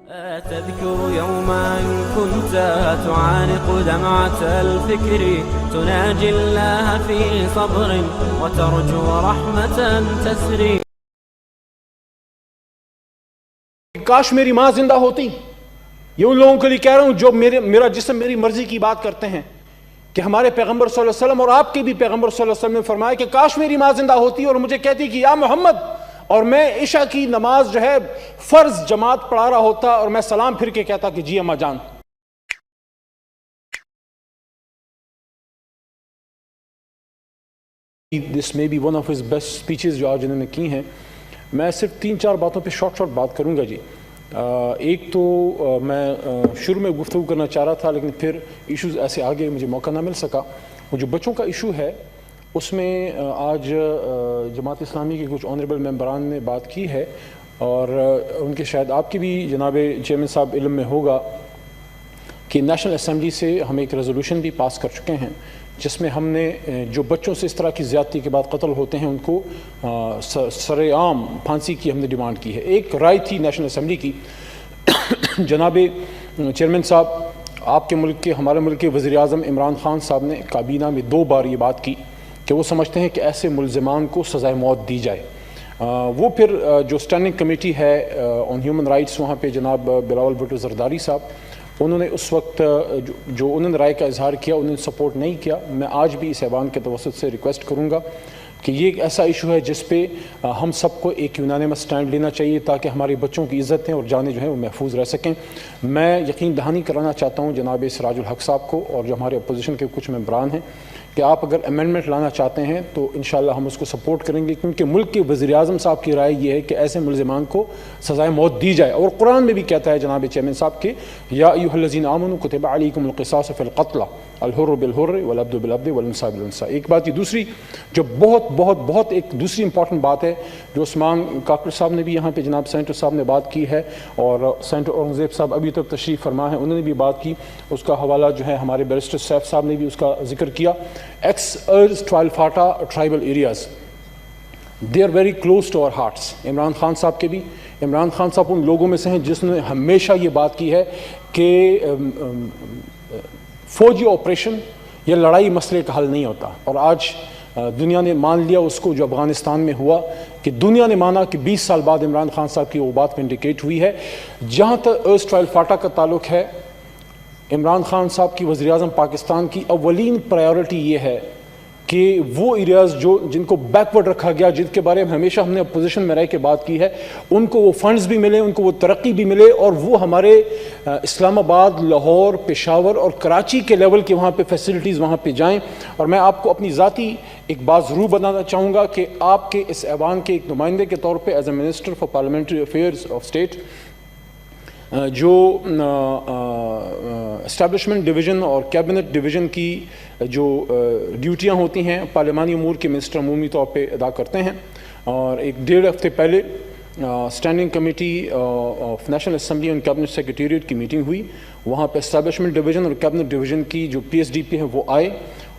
تذكر يوما كنت تعانق دمعة الفكر تناجي الله في صبر وترجو رحمة تسري. کاش میری ماں زندہ ہوتی. یہ ان لوگوں کے لیے کہہ رہا ہوں جو میرا جسم میری مرضی کی بات کرتے ہیں کہ ہمارے پیغمبر صلی اللہ علیہ وسلم اور آپ کے بھی پیغمبر صلی اللہ علیہ وسلم نے فرمایا کہ کاش میری ماں زندہ ہوتی اور مجھے کہتی کہ یا محمد، اور میں عشاء کی نماز جو ہے فرض جماعت پڑھا رہا ہوتا اور میں سلام پھر کے کہتا کہ جی اماں جان. This may be one of his best speeches جو آج انہوں نے کی ہیں. میں صرف 3-4 باتوں پہ شارٹ بات کروں گا جی. ایک تو میں شروع میں گفتگو کرنا چاہ رہا تھا لیکن پھر ایشوز ایسے آگے مجھے موقع نہ مل سکا. وہ جو بچوں کا ایشو ہے اس میں آج جماعت اسلامی کے کچھ آنریبل ممبران نے بات کی ہے اور ان کے شاید آپ کی بھی جناب چیئرمین صاحب علم میں ہوگا کہ نیشنل اسمبلی سے ہم ایک ریزولوشن بھی پاس کر چکے ہیں جس میں ہم نے جو بچوں سے اس طرح کی زیادتی کے بعد قتل ہوتے ہیں ان کو سر عام پھانسی کی ہم نے ڈیمانڈ کی ہے. ایک رائے تھی نیشنل اسمبلی کی. جناب چیئرمین صاحب آپ کے ملک کے ہمارے ملک کے وزیر اعظم عمران خان صاحب نے کابینہ میں 2 بار یہ بات کی کہ وہ سمجھتے ہیں کہ ایسے ملزمان کو سزائے موت دی جائے. وہ پھر جو اسٹینڈنگ کمیٹی ہے آن ہیومن رائٹس وہاں پہ جناب بلاول بھٹو زرداری صاحب انہوں نے اس وقت جو انہوں نے رائے کا اظہار کیا انہوں نے سپورٹ نہیں کیا. میں آج بھی اس ایوان کے توسط سے ریکویسٹ کروں گا کہ یہ ایک ایسا ایشو ہے جس پہ ہم سب کو ایک یونانیمس سٹینڈ لینا چاہیے تاکہ ہمارے بچوں کی عزتیں اور جانیں جو ہیں وہ محفوظ رہ سکیں. میں یقین دہانی کرانا چاہتا ہوں جناب سراج الحق صاحب کو اور جو ہمارے اپوزیشن کے کچھ ممبران ہیں کہ آپ اگر امینڈمنٹ لانا چاہتے ہیں تو انشاءاللہ ہم اس کو سپورٹ کریں گے کیونکہ ملک کے وزیر اعظم صاحب کی رائے یہ ہے کہ ایسے ملزمان کو سزائے موت دی جائے. اور قرآن میں بھی کہتا ہے جناب چیئرمین صاحب کے یا ایھا الذین آمنوا کتب علیکم القصاص فی القتلى الحر بالحر والعبد بالعبد والانثى بالانثى. ایک بات یہ دوسری جو بہت ایک دوسری امپورٹنٹ بات ہے جو عثمان کاکڑ صاحب نے بھی یہاں پہ جناب سینٹر صاحب نے بات کی ہے اور سینٹر اورنگزیب صاحب ابھی تک تشریف فرما ہے انہوں نے بھی بات کی. اس کا حوالہ جو ہے ہمارے بیرسٹر سیف صاحب نے بھی اس کا ذکر کیا. ex-12 FATA tribal areas they are very close to our hearts. Imran Khan صاحب کے بھی عمران خان صاحب ان لوگوں میں سے ہیں جس نے ہمیشہ یہ بات کی ہے کہ فوجی آپریشن یا لڑائی مسئلے کا حل نہیں ہوتا. اور آج دنیا نے مان لیا اس کو جو افغانستان میں ہوا کہ دنیا نے مانا کہ 20 سال بعد عمران خان صاحب کی وہ بات انڈیکیٹ ہوئی ہے. جہاں تک erstwhile FATA کا تعلق ہے عمران خان صاحب کی وزیر اعظم پاکستان کی اولین پرائیورٹی یہ ہے کہ وہ ایریاز جن کو بیکورڈ رکھا گیا جن کے بارے میں ہمیشہ ہم نے اپوزیشن میں رہ کے بات کی ہے ان کو وہ فنڈز بھی ملے ان کو وہ ترقی بھی ملے اور وہ ہمارے اسلام آباد لاہور پشاور اور کراچی کے لیول کے وہاں پہ فیسلٹیز وہاں پہ جائیں. اور میں آپ کو اپنی ذاتی ایک بات ضرور بتانا چاہوں گا کہ آپ کے اس ایوان کے ایک نمائندے کے طور پہ as a minister for parliamentary affairs of state جو اسٹیبلشمنٹ ڈویژن اور کیبنٹ ڈویژن کی جو ڈیوٹیاں ہوتی ہیں پارلیمانی امور کے منسٹر عمومی طور پہ ادا کرتے ہیں. اور ایک 1.5 ہفتے پہلے standing committee of national assembly and cabinet secretariat کی میٹنگ ہوئی. وہاں پہ اسٹیبلشمنٹ ڈویژن اور کیبنٹ ڈویژن کی جو PSDP ہیں وہ آئے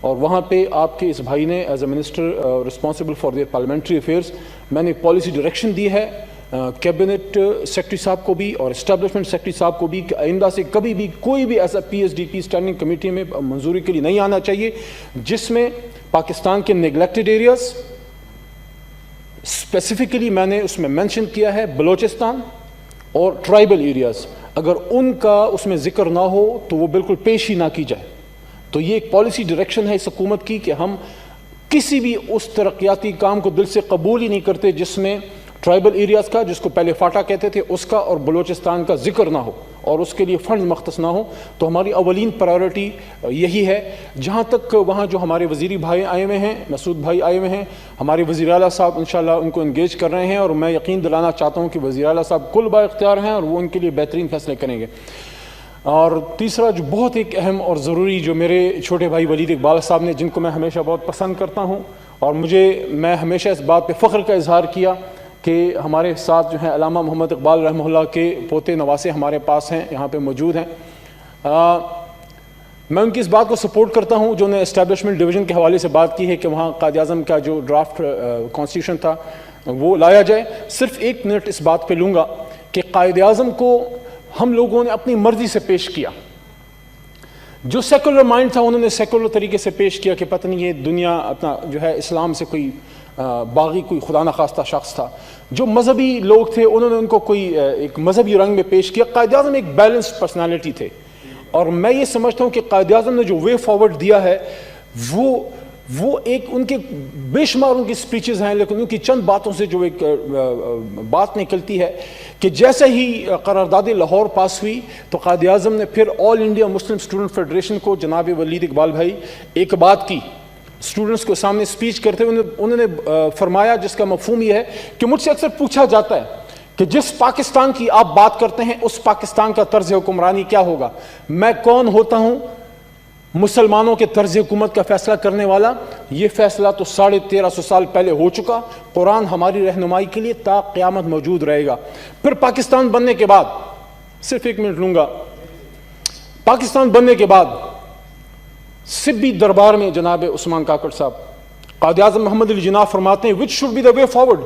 اور وہاں پہ آپ کے اس بھائی نے as a minister responsible for their parliamentary affairs میں نے پالیسی ڈائریکشن دی ہے کیبنٹ سیکرٹری صاحب کو بھی اور اسٹیبلشمنٹ سیکرٹری صاحب کو بھی کہ آئندہ سے کبھی بھی کوئی بھی ایسا PSDP اسٹینڈنگ کمیٹی میں منظوری کے لیے نہیں آنا چاہیے جس میں پاکستان کے نیگلیکٹڈ ایریاز اسپیسیفکلی میں نے اس میں مینشن کیا ہے بلوچستان اور ٹرائبل ایریاز اگر ان کا اس میں ذکر نہ ہو تو وہ بالکل پیش ہی نہ کی جائے. تو یہ ایک پالیسی ڈائریکشن ہے اس حکومت کی کہ ہم کسی بھی اس ترقیاتی کام کو دل سے قبول ہی نہیں کرتے جس میں ٹرائبل ایریاز کا جس کو پہلے فاٹا کہتے تھے اس کا اور بلوچستان کا ذکر نہ ہو اور اس کے لیے فنڈز مختص نہ ہو. تو ہماری اولین پرائیورٹی یہی ہے. جہاں تک وہاں جو ہمارے وزیری بھائی آئے ہوئے ہیں مسعود بھائی آئے ہوئے ہیں ہمارے وزیر اعلیٰ صاحب انشاءاللہ ان کو انگیج کر رہے ہیں اور میں یقین دلانا چاہتا ہوں کہ وزیر اعلیٰ صاحب کل با اختیار ہیں اور وہ ان کے لیے بہترین فیصلے کریں گے. اور تیسرا جو بہت ایک اہم اور ضروری جو میرے چھوٹے بھائی ولید اقبال صاحب نے جن کو میں ہمیشہ بہت پسند کرتا ہوں اور میں ہمیشہ اس بات پہ فخر کا اظہار کیا کہ ہمارے ساتھ جو ہیں علامہ محمد اقبال رحمہ اللہ کے پوتے نواسے ہمارے پاس ہیں یہاں پہ موجود ہیں. میں ان کی اس بات کو سپورٹ کرتا ہوں جو نے اسٹیبلشمنٹ ڈویژن کے حوالے سے بات کی ہے کہ وہاں قائد اعظم کا جو ڈرافٹ کانسٹیٹیوشن تھا وہ لایا جائے. صرف 1 منٹ اس بات پہ لوں گا کہ قائد اعظم کو ہم لوگوں نے اپنی مرضی سے پیش کیا. جو سیکولر مائنڈ تھا انہوں نے سیکولر طریقے سے پیش کیا کہ پتہ نہیں یہ دنیا اپنا جو ہے اسلام سے کوئی باغی کوئی خدا نخواستہ شخص تھا. جو مذہبی لوگ تھے انہوں نے ان کو کوئی ایک مذہبی رنگ میں پیش کیا. قائد اعظم ایک بیلنسڈ پرسنالٹی تھے, اور میں یہ سمجھتا ہوں کہ قائد اعظم نے جو وے فارورڈ دیا ہے وہ ایک ان کے بے شمار ان کی اسپیچز ہیں, لیکن ان کی چند باتوں سے جو ایک بات نکلتی ہے کہ جیسے ہی قرارداد لاہور پاس ہوئی تو قائد اعظم نے پھر آل انڈیا مسلم اسٹوڈنٹ فیڈریشن کو جناب ولید اقبال بھائی ایک بات کی. اسٹوڈنٹس کو سامنے اسپیچ کرتے ہوئے انہوں نے فرمایا, جس کا مفہوم یہ ہے کہ مجھ سے اکثر پوچھا جاتا ہے کہ جس پاکستان کی آپ بات کرتے ہیں اس پاکستان کا طرز حکمرانی کیا ہوگا. میں کون ہوتا ہوں مسلمانوں کے طرز حکومت کا فیصلہ کرنے والا؟ یہ فیصلہ تو 1350 سال پہلے ہو چکا. قرآن ہماری رہنمائی کے لیے تا قیامت موجود رہے گا. پھر پاکستان بننے کے بعد, صرف 1 منٹ لوں گا, پاکستان بننے کے بعد سبی دربار میں جناب عثمان کاکڑ صاحب قائد اعظم محمد علی جناح فرماتے ہیں which should be the way forward,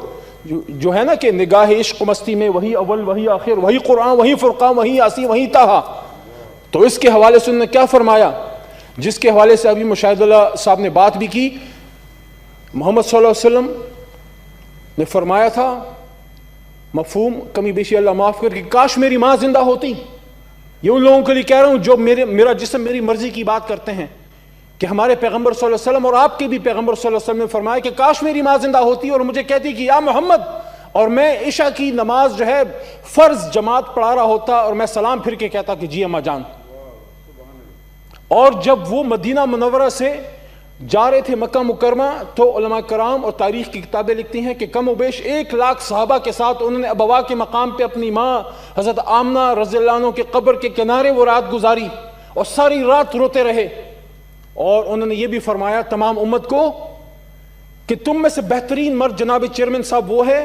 جو ہے نا کہ نگاہ عشق و مستی میں وہی اول وہی آخر, وہی قرآن وہی فرقان وہی یاسین وہی طٰہٰ. تو اس کے حوالے سے انہوں نے کیا فرمایا, جس کے حوالے سے ابھی مشاہد اللہ صاحب نے بات بھی کی. محمد صلی اللہ علیہ وسلم نے فرمایا تھا, مفہوم کمی بیشی اللہ معاف کر, کہ کاش میری ماں زندہ ہوتی. یہ ان لوگوں کے لیے کہہ رہا ہوں جو میرا جسم میری مرضی کی بات کرتے ہیں, کہ ہمارے پیغمبر صلی اللہ علیہ وسلم اور آپ کے بھی پیغمبر صلی اللہ علیہ وسلم نے فرمایا کہ کاش میری ماں زندہ ہوتی اور مجھے کہتی کہ یا محمد, اور میں عشاء کی نماز جو ہے فرض جماعت پڑھا رہا ہوتا اور میں سلام پھر کے کہتا کہ جی اماں جان. اور جب وہ مدینہ منورہ سے جا رہے تھے مکہ مکرمہ تو علماء کرام اور تاریخ کی کتابیں لکھتی ہیں کہ کم و بیش 1 لاکھ صحابہ کے ساتھ انہوں نے ابوا کے مقام پہ اپنی ماں حضرت آمنہ رضی اللہ عنہ کے قبر کے کنارے وہ رات گزاری اور ساری رات روتے رہے. اور انہوں نے یہ بھی فرمایا تمام امت کو کہ تم میں سے بہترین مرد جناب چیئرمین صاحب وہ ہے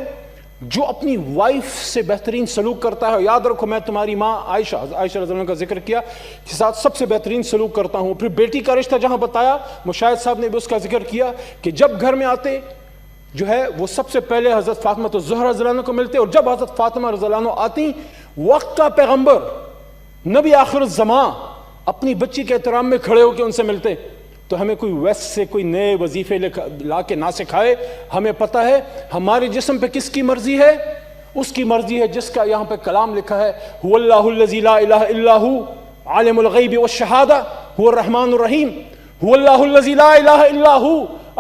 جو اپنی وائف سے بہترین سلوک کرتا ہے. یاد رکھو میں تمہاری ماں عائشہ رضی اللہ عنہ کا ذکر کیا کے ساتھ سب سے بہترین سلوک کرتا ہوں. پھر بیٹی کا رشتہ جہاں بتایا مشاہد صاحب نے بھی اس کا ذکر کیا کہ جب گھر میں آتے جو ہے وہ سب سے پہلے حضرت فاطمہ الزہرا رضی اللہ عنہ کو ملتے, اور جب حضرت فاطمہ رضی اللہ عنہ آتی وقت کا پیغمبر نبی آخر الزمان اپنی بچی کے احترام میں کھڑے ہو کے ان سے ملتے. تو ہمیں کوئی ویسٹ سے کوئی نئے وظیفے لا کے نہ سکھائے. ہمیں پتہ ہے ہمارے جسم پہ کس کی مرضی ہے, اس کی مرضی ہے جس کا یہاں پہ کلام لکھا ہے هو اللہ الذی لا الہ الا هو عالم الغیب والشہادہ هو الرحمن الرحیم هو اللہ الذی لا الہ الا هو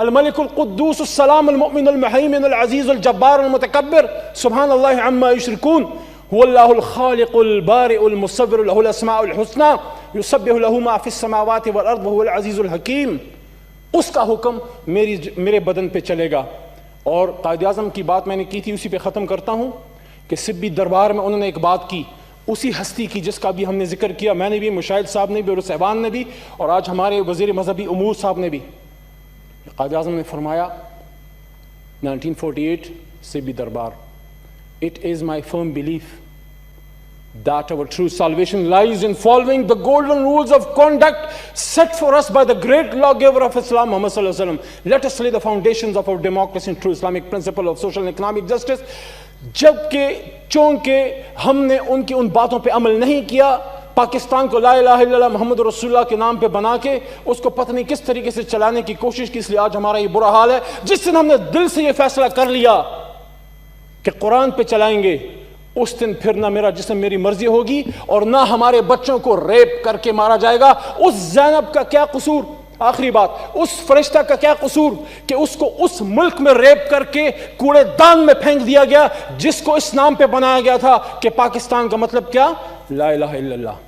الملک القدوس السلام المؤمن المہیمن العزیز الجبار المتکبر سبحان اللہ عما یشرکون هو اللہ الخالق البارئ المصور له الاسماء الحسنى یسبح له ما فی السماوات والارض وهو العزیز الحکیم. اس کا حکم میرے بدن پہ چلے گا. اور قائد اعظم کی بات میں نے کی تھی, اسی پہ ختم کرتا ہوں کہ سبی دربار میں انہوں نے ایک بات کی, اسی ہستی کی جس کا بھی ہم نے ذکر کیا, میں نے بھی, مشاہد صاحب نے بھی, اور صاحبان نے بھی, اور آج ہمارے وزیر مذہبی امور صاحب نے بھی. قائد اعظم نے فرمایا 1948 سبی دربار, it is my firm belief that our true salvation lies in following the golden rules of conduct set for us by the great lawgiver of Islam, Muhammad sallallahu alaihi wasallam. Let us lay the foundations of our democracy and true Islamic principle of social and economic justice. جبکہ چونکہ ہم نے ان باتوں پہ عمل نہیں کیا, پاکستان کو لا الہ الا اللہ محمد رسول اللہ کے نام پہ بنا کے اس کو پتہ نہیں کس طریقے سے چلانے کی کوشش کی, اس لیے آج ہمارا یہ برا حال ہے. جس دن ہم نے دل سے یہ فیصلہ کر لیا کہ قرآن پہ چلائیں گے, اس دن پھر نہ میرا جسم میری مرضی ہوگی اور نہ ہمارے بچوں کو ریپ کر کے مارا جائے گا. اس زینب کا کیا قصور, آخری بات, اس فرشتہ کا کیا قصور کہ اس کو اس ملک میں ریپ کر کے کوڑے دان میں پھینک دیا گیا جس کو اس نام پہ بنایا گیا تھا کہ پاکستان کا مطلب کیا, لا الہ الا اللہ.